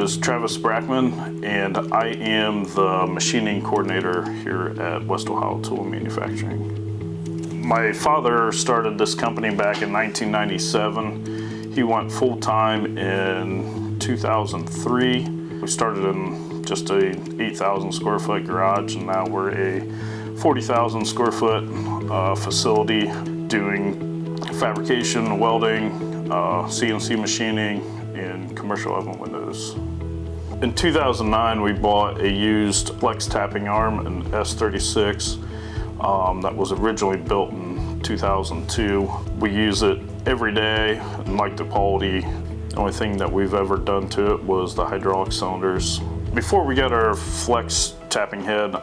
is Travis Brackman, and I am the machining coordinator here at West Ohio Tool Manufacturing. My father started this company back in 1997. He went full-time in 2003. We started in just a 8,000 square foot garage, and now we're a 40,000 square foot facility doing fabrication, welding, CNC machining, and commercial oven windows. In 2009, we bought a used flex tapping arm, an S36, that was originally built in 2002. We use it every day and like the quality. The only thing that we've ever done to it was the hydraulic cylinders. Before we got our flex tapping head,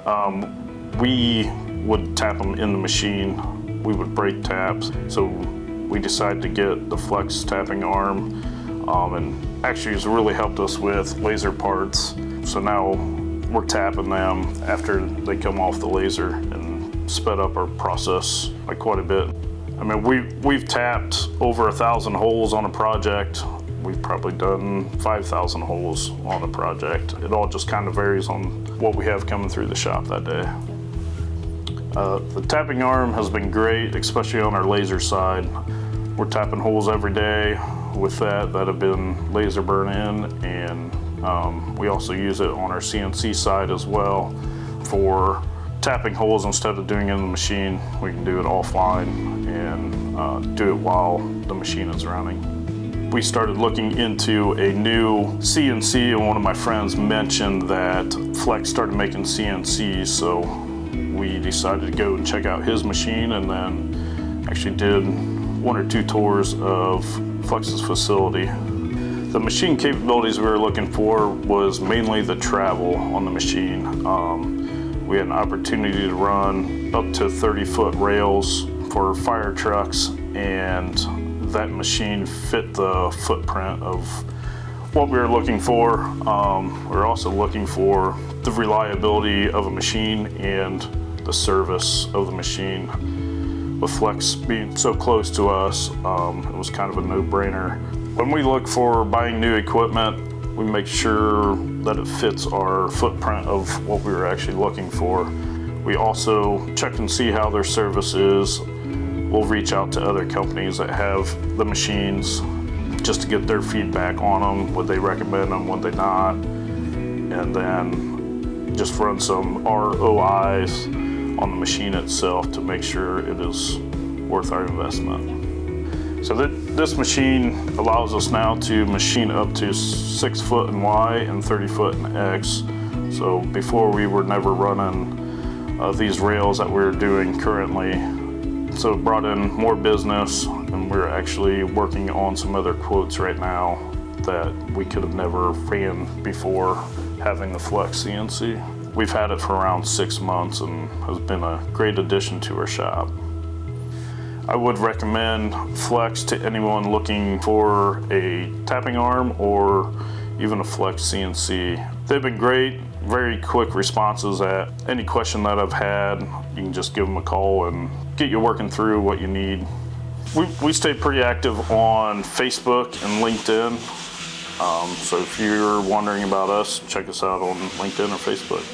we would tap them in the machine. We would break taps. So we decided to get the flex tapping arm, and actually it's really helped us with laser parts. So now we're tapping them after they come off the laser and sped up our process by quite a bit. I mean, we've tapped over 1,000 holes on a project. We've probably done 5,000 holes on a project. It all just kind of varies on what we have coming through the shop that day. The tapping arm has been great, especially on our laser side. We're tapping holes every day with that have been laser burn in, and we also use it on our CNC side as well for tapping holes. Instead of doing it in the machine, we can do it offline and do it while the machine is running. We started looking into a new CNC, and one of my friends mentioned that Flex started making CNCs, so we decided to go and check out his machine, and then actually did 1 or 2 tours of Flex's facility. The machine capabilities we were looking for was mainly the travel on the machine. We had an opportunity to run up to 30-foot rails for fire trucks, and that machine fit the footprint of what we were looking for. We were also looking for the reliability of a machine and the service of the machine. With Flex being so close to us, it was kind of a no-brainer. When we look for buying new equipment, we make sure that it fits our footprint of what we were actually looking for. We also check and see how their service is. We'll reach out to other companies that have the machines just to get their feedback on them. Would they recommend them, would they not? And then just run some ROIs on the machine itself to make sure it is worth our investment. So this machine allows us now to machine up to 6 foot in Y and 30 foot in X. So before we were never running these rails that we're doing currently. So it brought in more business, and we're actually working on some other quotes right now that we could have never ran before having the Flex CNC. We've had it for around 6 months and has been a great addition to our shop. I would recommend Flex to anyone looking for a tapping arm or even a Flex CNC. They've been great, very quick responses at any question that I've had. You can just give them a call and get you working through what you need. We stay pretty active on Facebook and LinkedIn. So if you're wondering about us, check us out on LinkedIn or Facebook.